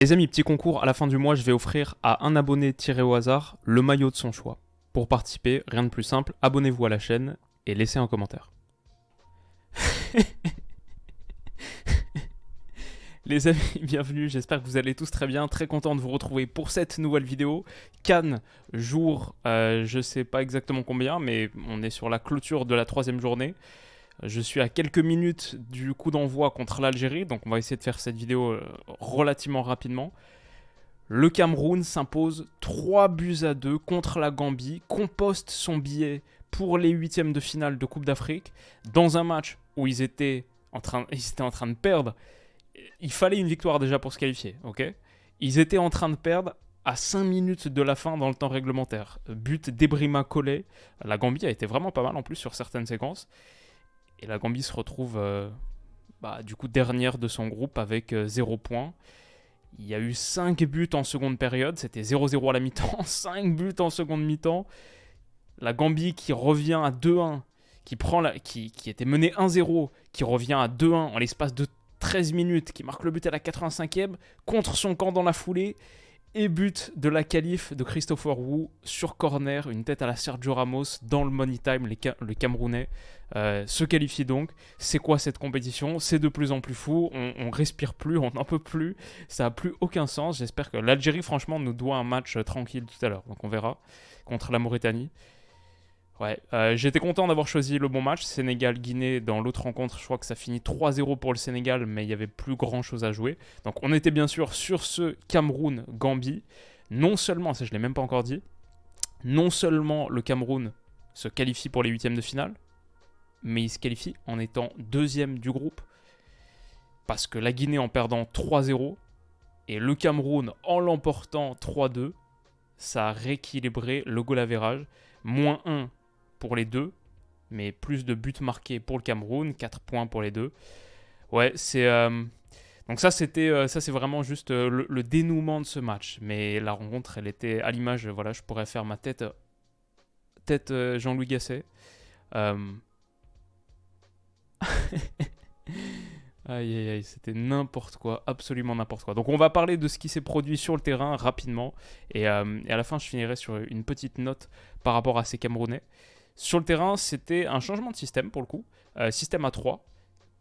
Les amis, petit concours, à la fin du mois, je vais offrir à un abonné tiré au hasard le maillot de son choix. Pour participer, rien de plus simple, abonnez-vous à la chaîne et laissez un commentaire. Les amis, bienvenue, j'espère que vous allez tous très bien, très content de vous retrouver pour cette nouvelle vidéo. Cannes, jour, je sais pas exactement combien, mais on est sur la clôture de la 3e journée. Je suis à quelques minutes du coup d'envoi contre l'Algérie, donc on va essayer de faire cette vidéo relativement rapidement. Le Cameroun s'impose 3-2 contre la Gambie, composte son billet pour les huitièmes de finale de Coupe d'Afrique, dans un match où ils étaient en train de perdre. Il fallait une victoire déjà pour se qualifier, ok. Ils étaient en train de perdre à 5 minutes de la fin dans le temps réglementaire. But d'Ebrima Collé. La Gambie a été vraiment pas mal en plus sur certaines séquences. Et la Gambie se retrouve du coup dernière de son groupe avec 0 points. Il y a eu 5 buts en seconde période, c'était 0-0 à la mi-temps, 5 buts en seconde mi-temps. La Gambie qui revient à 2-1, qui était menée 1-0, qui revient à 2-1 en l'espace de 13 minutes, qui marque le but à la 85e, contre son camp dans la foulée, et but de la qualif de Christopher Wu sur corner, une tête à la Sergio Ramos dans le money time, le Camerounais se qualifie donc. C'est quoi cette compétition? C'est de plus en plus fou, on respire plus, on n'en peut plus, ça n'a plus aucun sens. J'espère que l'Algérie franchement nous doit un match tranquille tout à l'heure, donc on verra, contre la Mauritanie. Ouais, j'étais content d'avoir choisi le bon match. Sénégal-Guinée, dans l'autre rencontre, je crois que ça finit 3-0 pour le Sénégal, mais il n'y avait plus grand chose à jouer. Donc on était bien sûr sur ce Cameroun-Gambie. Non seulement, ça je ne l'ai même pas encore dit, non seulement le Cameroun se qualifie pour les huitièmes de finale, mais il se qualifie en étant deuxième du groupe. Parce que la Guinée en perdant 3-0 et le Cameroun en l'emportant 3-2, ça a rééquilibré le goal average. Moins 1 pour les deux, mais plus de buts marqués pour le Cameroun, 4 points pour les deux. Ouais, c'est... Donc ça, c'est vraiment juste le dénouement de ce match. Mais la rencontre, elle était à l'image, voilà, je pourrais faire ma tête Jean-Louis Gasset. Aïe aïe aïe, c'était n'importe quoi, absolument n'importe quoi. Donc on va parler de ce qui s'est produit sur le terrain rapidement, et à la fin je finirai sur une petite note par rapport à ces Camerounais. Sur le terrain, c'était un changement de système pour le coup, système à 3,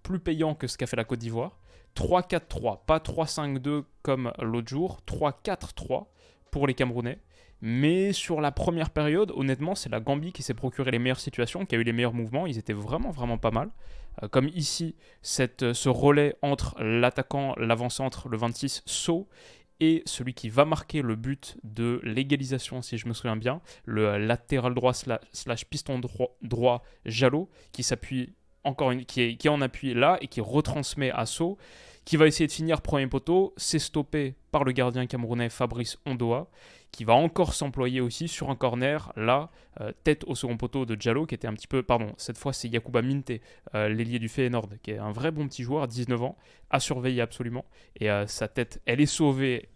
plus payant que ce qu'a fait la Côte d'Ivoire. 3-4-3, pas 3-5-2 comme l'autre jour, 3-4-3 pour les Camerounais. Mais sur la première période, honnêtement, c'est la Gambie qui s'est procuré les meilleures situations, qui a eu les meilleurs mouvements. Ils étaient vraiment, vraiment pas mal. Comme ici, ce relais entre l'attaquant, l'avant-centre, le 26, So, et celui qui va marquer le but de l'égalisation, si je me souviens bien, le latéral droit slash piston droit Jallo, qui s'appuie qui est en appui là et qui retransmet à So, qui va essayer de finir premier poteau. C'est stoppé par le gardien camerounais Fabrice Ondoa, qui va encore s'employer aussi sur un corner, là, tête au second poteau de Jallo, qui était un petit peu, pardon, cette fois c'est Yacouba Minte, l'ailier du Feyenoord, qui est un vrai bon petit joueur, 19 ans, à surveiller absolument, et sa tête, elle est sauvée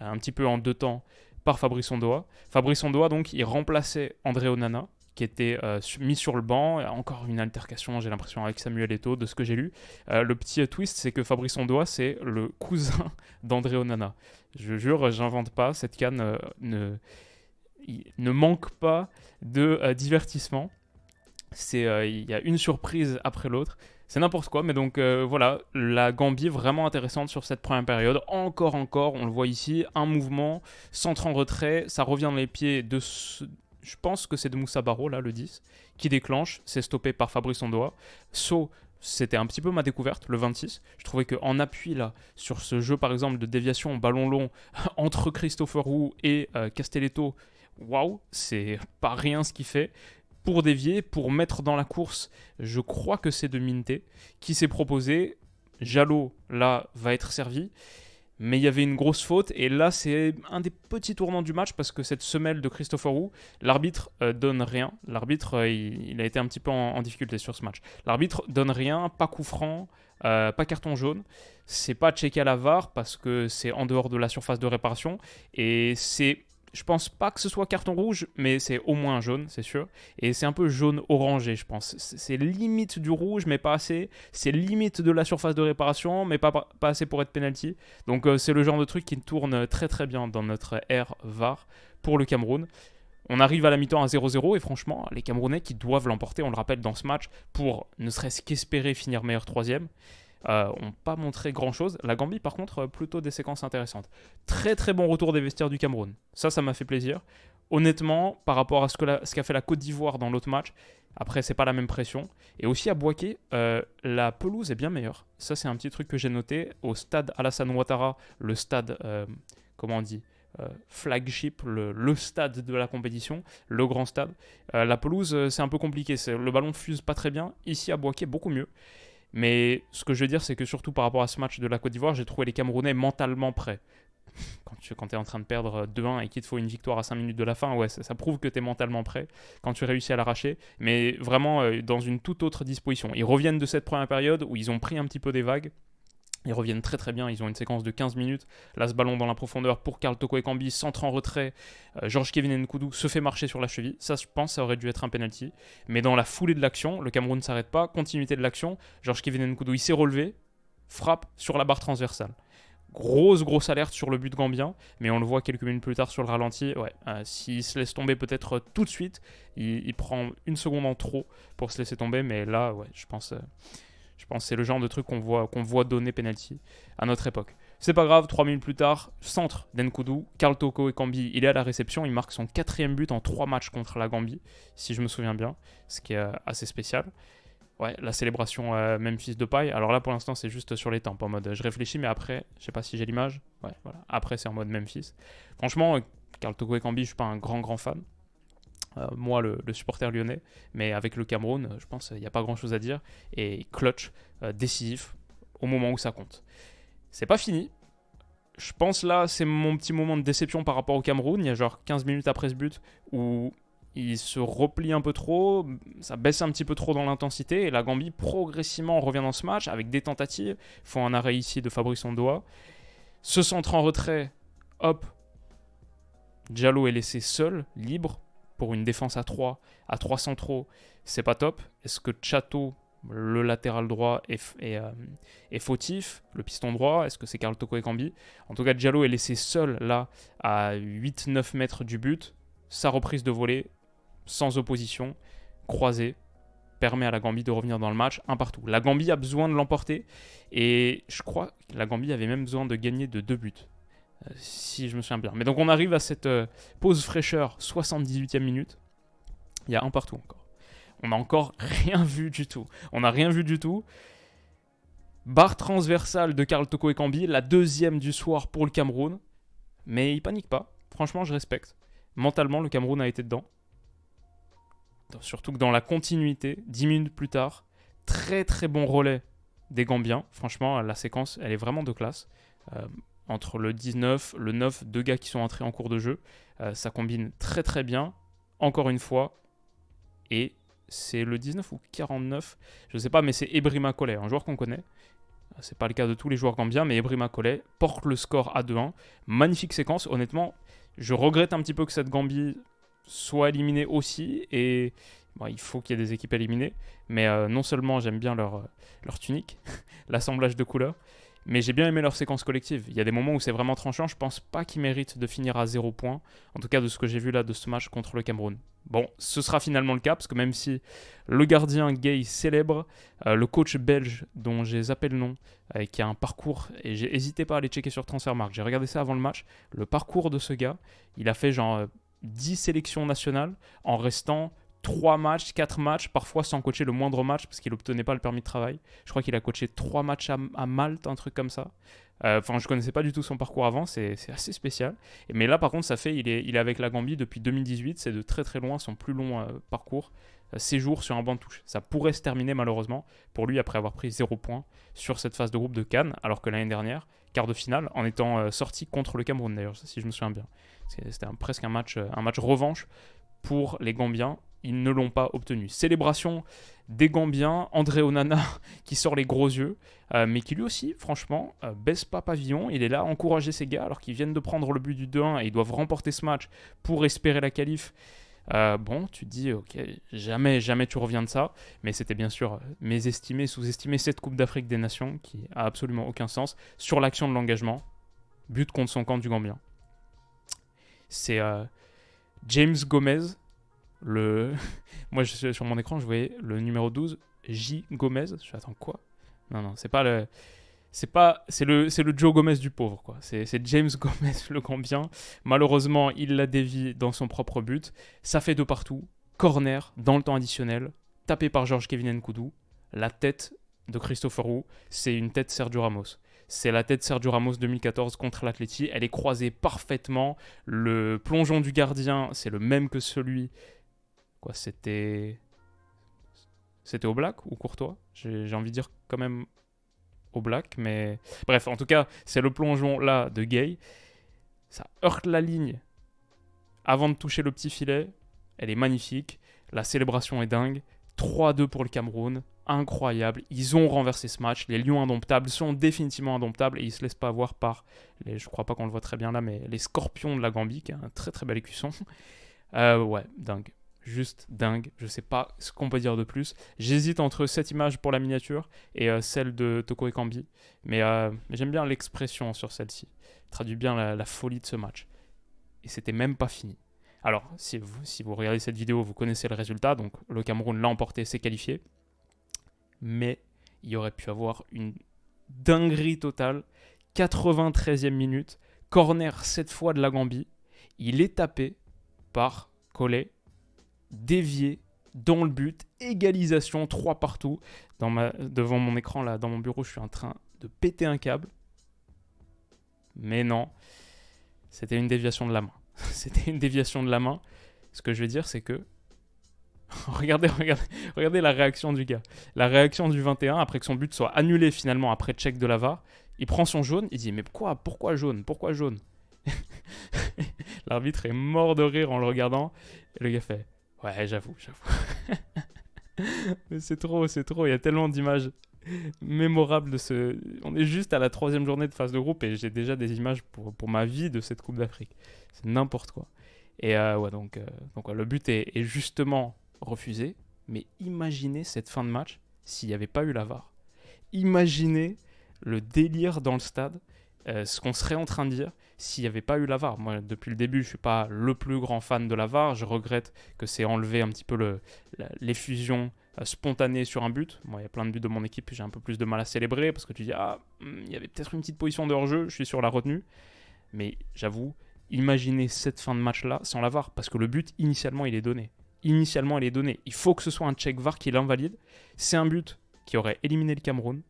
un petit peu en deux temps par Fabrice Ondoa. Fabrice Ondoa, donc, il remplaçait André Onana, qui était mis sur le banc. Encore une altercation, j'ai l'impression, avec Samuel Eto'o, de ce que j'ai lu. Le petit twist, c'est que Fabrice Ondoa, c'est le cousin d'André Onana. Je jure, j'invente pas. Cette canne ne manque pas de divertissement. Il y a une surprise après l'autre. C'est n'importe quoi, mais donc voilà, la Gambie vraiment intéressante sur cette première période. Encore, on le voit ici, un mouvement, centre en retrait, ça revient dans les pieds de... Je pense que c'est de Moussa Barro, là, le 10, qui déclenche. C'est stoppé par Fabrice Ondoa. So, c'était un petit peu ma découverte, le 26. Je trouvais qu'en appui, là, sur ce jeu, par exemple, de déviation, ballon long, entre Christopher Wu et Castelletto, waouh, c'est pas rien ce qu'il fait. Pour dévier, pour mettre dans la course, je crois que c'est de Minte qui s'est proposé. Jallo, là, va être servi. Mais il y avait une grosse faute, et là c'est un des petits tournants du match, parce que cette semelle de Christopher Wu, l'arbitre donne rien. L'arbitre, il a été un petit peu en difficulté sur ce match. L'arbitre donne rien, pas coup franc, pas carton jaune. C'est pas checké à la VAR, parce que c'est en dehors de la surface de réparation, et c'est je pense pas que ce soit carton rouge, mais c'est au moins jaune, c'est sûr. Et c'est un peu jaune-orangé, je pense. C'est limite du rouge, mais pas assez. C'est limite de la surface de réparation, mais pas assez pour être penalty. Donc c'est le genre de truc qui tourne très très bien dans notre ère VAR pour le Cameroun. On arrive à la mi-temps à 0-0 et franchement, les Camerounais qui doivent l'emporter, on le rappelle dans ce match, pour ne serait-ce qu'espérer finir meilleur troisième, n'ont pas montré grand-chose. La Gambie, par contre, plutôt des séquences intéressantes. Très très bon retour des vestiaires du Cameroun. Ça m'a fait plaisir. Honnêtement, par rapport à ce qu'a fait la Côte d'Ivoire dans l'autre match, après, c'est pas la même pression. Et aussi à Bouaké, la pelouse est bien meilleure. Ça, c'est un petit truc que j'ai noté. Au stade Alassane Ouattara, le stade, comment on dit flagship, le stade de la compétition, le grand stade. La pelouse, c'est un peu compliqué. Le ballon fuse pas très bien. Ici, à Bouaké, beaucoup mieux. Mais ce que je veux dire, c'est que surtout par rapport à ce match de la Côte d'Ivoire, j'ai trouvé les Camerounais mentalement prêts. Quand tu es en train de perdre 2-1 et qu'il te faut une victoire à 5 minutes de la fin, ouais, ça prouve que tu es mentalement prêt quand tu réussis à l'arracher. Mais vraiment dans une toute autre disposition. Ils reviennent de cette première période où ils ont pris un petit peu des vagues. Ils reviennent très très bien, ils ont une séquence de 15 minutes. Là, ce ballon dans la profondeur pour Karl Toko Ekambi, centre en retrait. Georges Kevin Nkoudou se fait marcher sur la cheville. Ça, je pense, ça aurait dû être un penalty. Mais dans la foulée de l'action, le Cameroun ne s'arrête pas. Continuité de l'action. Georges Kevin Nkoudou, il s'est relevé. Frappe sur la barre transversale. Grosse alerte sur le but gambien. Mais on le voit quelques minutes plus tard sur le ralenti. Ouais, s'il se laisse tomber peut-être tout de suite, il prend une seconde en trop pour se laisser tomber. Mais là, ouais, je pense que c'est le genre de truc qu'on voit donner penalty à notre époque. C'est pas grave, 3 minutes plus tard, centre d'Nkoudou, Karl Toko Ekambi, il est à la réception, il marque son 4e but en 3 matchs contre la Gambie, si je me souviens bien, ce qui est assez spécial. Ouais, la célébration Memphis de paille. Alors là, pour l'instant, c'est juste sur les tempes, en mode je réfléchis, mais après, je sais pas si j'ai l'image. Ouais, voilà. Après, c'est en mode Memphis. Franchement, Karl Toko Ekambi, je suis pas un grand fan. Moi, le supporter lyonnais, mais avec le Cameroun, je pense qu'il n'y a pas grand chose à dire. Et clutch, décisif, au moment où ça compte. C'est pas fini. Je pense là, c'est mon petit moment de déception par rapport au Cameroun. Il y a genre 15 minutes après ce but où il se replie un peu trop, ça baisse un petit peu trop dans l'intensité, et la Gambie progressivement revient dans ce match avec des tentatives. Il faut un arrêt ici de Fabrice Ondoa. Ce centre en retrait, hop, Diallo est laissé seul, libre, pour une défense à 3 centraux, c'est pas top. Est-ce que Chateau, le latéral droit, est fautif, le piston droit? Est-ce que c'est Karl Toko Ekambi? En tout cas, Diallo est laissé seul là à 8-9 mètres du but. Sa reprise de volée, sans opposition, croisée, permet à la Gambie de revenir dans le match, un partout. La Gambie a besoin de l'emporter, et je crois que la Gambie avait même besoin de gagner de 2 buts. Si je me souviens bien. Mais donc on arrive à cette pause fraîcheur, 78e minute. Il y a un partout encore. On n'a encore rien vu du tout. On n'a rien vu du tout. Barre transversale de Karl Toko Ekambi, la 2e du soir pour le Cameroun. Mais il panique pas. Franchement, je respecte. Mentalement, le Cameroun a été dedans. Surtout que dans la continuité, 10 minutes plus tard, très très bon relais des Gambiens. Franchement, la séquence, elle est vraiment de classe. Entre le 19, le 9, 2 gars qui sont entrés en cours de jeu. Ça combine très très bien, encore une fois. Et c'est le 19 ou 49, je ne sais pas, mais c'est Ebrima Colley, un joueur qu'on connaît. C'est pas le cas de tous les joueurs gambiens, mais Ebrima Colley porte le score à 2-1. Magnifique séquence, honnêtement. Je regrette un petit peu que cette Gambie soit éliminée aussi. Et bon, il faut qu'il y ait des équipes éliminées. Mais non seulement j'aime bien leur tunique, l'assemblage de couleurs, mais j'ai bien aimé leur séquence collective. Il y a des moments où c'est vraiment tranchant. Je pense pas qu'ils méritent de finir à 0 points. En tout cas, de ce que j'ai vu là de ce match contre le Cameroun. Bon, ce sera finalement le cas, parce que même si le gardien Gay célèbre, le coach belge, dont j'ai zappé le nom, qui a un parcours, et j'ai hésité pas à aller checker sur Transfermarkt, j'ai regardé ça avant le match, le parcours de ce gars, il a fait genre 10 sélections nationales en restant 3 matchs, 4 matchs, parfois sans coacher le moindre match parce qu'il n'obtenait pas le permis de travail. Je crois qu'il a coaché 3 matchs à Malte, un truc comme ça. Enfin, je ne connaissais pas du tout son parcours avant, c'est assez spécial. Mais là, par contre, ça fait, il est avec la Gambie depuis 2018, c'est de très très loin son plus long parcours, séjour sur un banc de touche. Ça pourrait se terminer malheureusement pour lui après avoir pris 0 points sur cette phase de groupe de Cannes, alors que l'année dernière, quart de finale, en étant sorti contre le Cameroun d'ailleurs, si je me souviens bien. C'était presque un match revanche pour les Gambiens. ils ne l'ont pas obtenu. Célébration des Gambiens, André Onana qui sort les gros yeux, mais qui lui aussi, franchement, baisse pas pavillon. Il est là à encourager ses gars alors qu'ils viennent de prendre le but du 2-1 et ils doivent remporter ce match pour espérer la qualif. Bon, tu te dis, ok, jamais tu reviens de ça, mais c'était bien sûr mésestimer, sous-estimer cette Coupe d'Afrique des Nations qui a absolument aucun sens sur l'action de l'engagement. But contre son camp du Gambien. C'est James Gomez, moi sur mon écran je voyais le numéro 12, J. Gomez. Je fais, attends, quoi? Non, c'est pas le... c'est le Joe Gomez du pauvre, quoi. C'est James Gomez, le Gambien. Malheureusement, il la dévie dans son propre but. Ça fait 2 partout. Corner dans le temps additionnel. Tapé par Georges Kevin Nkoudou. La tête de Christopher Wu, c'est une tête Sergio Ramos. C'est la tête Sergio Ramos 2014 contre l'Atleti. Elle est croisée parfaitement. Le plongeon du gardien, c'est le même que celui... Quoi, c'était Oblak ou Courtois? J'ai envie de dire quand même Oblak, mais... Bref, en tout cas, c'est le plongeon là de Gay. Ça heurte la ligne avant de toucher le petit filet. Elle est magnifique. La célébration est dingue. 3-2 pour le Cameroun. Incroyable. Ils ont renversé ce match. Les Lions indomptables sont définitivement indomptables et ils ne se laissent pas avoir par, je crois pas qu'on le voit très bien là, mais les Scorpions de la Gambie, qui est un très très bel écusson. Ouais, dingue. Juste dingue. Je sais pas ce qu'on peut dire de plus. J'hésite entre cette image pour la miniature et celle de Toko Ekambi. Mais j'aime bien l'expression sur celle-ci. Traduit bien la folie de ce match. Et c'était même pas fini. Alors, si vous regardez cette vidéo, vous connaissez le résultat. Donc, le Cameroun l'a emporté, s'est qualifié. Mais il y aurait pu avoir une dinguerie totale. 93e minute. Corner 7 fois de la Gambie. Il est tapé par Collet. Dévié dans le but. Égalisation 3 partout. Devant mon écran, là, dans mon bureau, je suis en train de péter un câble. Mais non. C'était une déviation de la main. C'était une déviation de la main. Ce que je veux dire, c'est que... regardez la réaction du gars. La réaction du 21, après que son but soit annulé finalement après check de la VAR. Il prend son jaune, il dit « Mais pourquoi jaune? Pourquoi jaune ?» L'arbitre est mort de rire en le regardant. Et le gars fait « Ouais, j'avoue. » Mais c'est trop. Il y a tellement d'images mémorables de ce... On est juste à la 3e journée de phase de groupe et j'ai déjà des images pour ma vie de cette Coupe d'Afrique. C'est n'importe quoi. Et ouais, donc le but est justement refusé. Mais imaginez cette fin de match s'il n'y avait pas eu la VAR. Imaginez le délire dans le stade, ce qu'on serait en train de dire s'il n'y avait pas eu la VAR. Moi, depuis le début, je ne suis pas le plus grand fan de la VAR. Je regrette que c'est enlevé un petit peu l'effusion spontanée sur un but. Moi, il y a plein de buts de mon équipe que j'ai un peu plus de mal à célébrer parce que tu dis il y avait peut-être une petite position de hors-jeu, je suis sur la retenue. Mais j'avoue, imaginez cette fin de match-là sans la VAR parce que le but, initialement, il est donné. Il faut que ce soit un check VAR qui l'invalide. C'est un but qui aurait éliminé le Cameroun.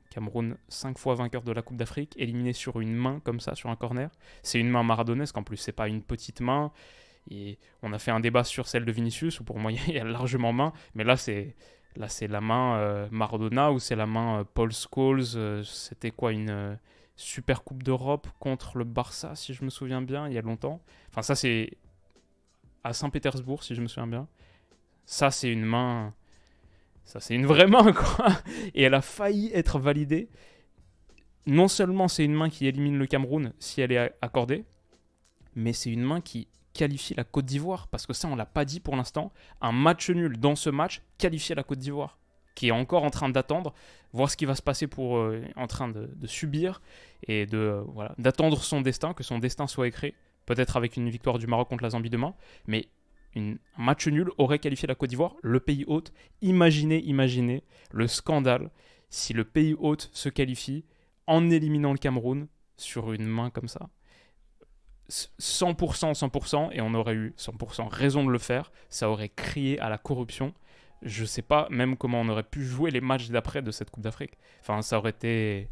Cameroun, 5 fois vainqueur de la Coupe d'Afrique, éliminé sur une main comme ça, sur un corner. C'est une main maradonesque en plus, c'est pas une petite main. Et on a fait un débat sur celle de Vinicius, où pour moi il y a largement main. Mais là c'est la main Maradona ou c'est la main Paul Scholes. C'était quoi, une Super Coupe d'Europe contre le Barça, si je me souviens bien, il y a longtemps. Enfin ça c'est à Saint-Pétersbourg, si je me souviens bien. Ça c'est une main... Ça, c'est une vraie main, quoi. Et elle a failli être validée. Non seulement c'est une main qui élimine le Cameroun si elle est accordée, mais c'est une main qui qualifie la Côte d'Ivoire. Parce que ça, on ne l'a pas dit pour l'instant. Un match nul dans ce match qualifiait la Côte d'Ivoire, qui est encore en train d'attendre, voir ce qui va se passer en train de subir et d'attendre son destin, que son destin soit écrit. Peut-être avec une victoire du Maroc contre la Zambie demain, mais... un match nul aurait qualifié la Côte d'Ivoire, le pays hôte. Imaginez le scandale si le pays hôte se qualifie en éliminant le Cameroun sur une main comme ça. 100%, et on aurait eu 100% raison de le faire. Ça aurait crié à la corruption. Je sais pas même comment on aurait pu jouer les matchs d'après de cette Coupe d'Afrique. Enfin, ça aurait été...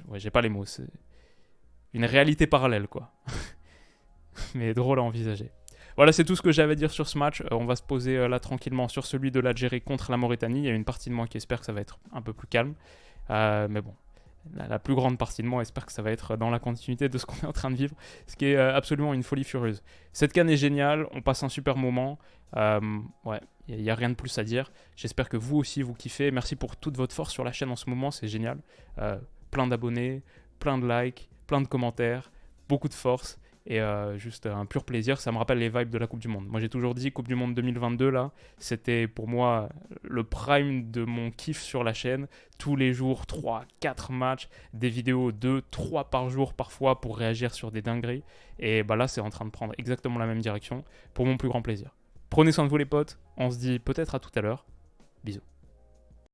Ouais, j'ai pas les mots. C'est une réalité parallèle, quoi. Mais drôle à envisager. Voilà, c'est tout ce que j'avais à dire sur ce match. On va se poser là tranquillement sur celui de l'Algérie contre la Mauritanie. Il y a une partie de moi qui espère que ça va être un peu plus calme. Mais bon, la plus grande partie de moi espère que ça va être dans la continuité de ce qu'on est en train de vivre, ce qui est absolument une folie furieuse. Cette canne est géniale, on passe un super moment. Ouais, il n'y a rien de plus à dire. J'espère que vous aussi vous kiffez. Merci pour toute votre force sur la chaîne en ce moment, c'est génial. Plein d'abonnés, plein de likes, plein de commentaires, beaucoup de force. Et juste un pur plaisir, ça me rappelle les vibes de la Coupe du Monde. Moi j'ai toujours dit Coupe du Monde 2022 là, c'était pour moi le prime de mon kiff sur la chaîne. Tous les jours, 3, 4 matchs, des vidéos 2, 3 par jour parfois pour réagir sur des dingueries. Et bah là c'est en train de prendre exactement la même direction pour mon plus grand plaisir. Prenez soin de vous les potes, on se dit peut-être à tout à l'heure. Bisous.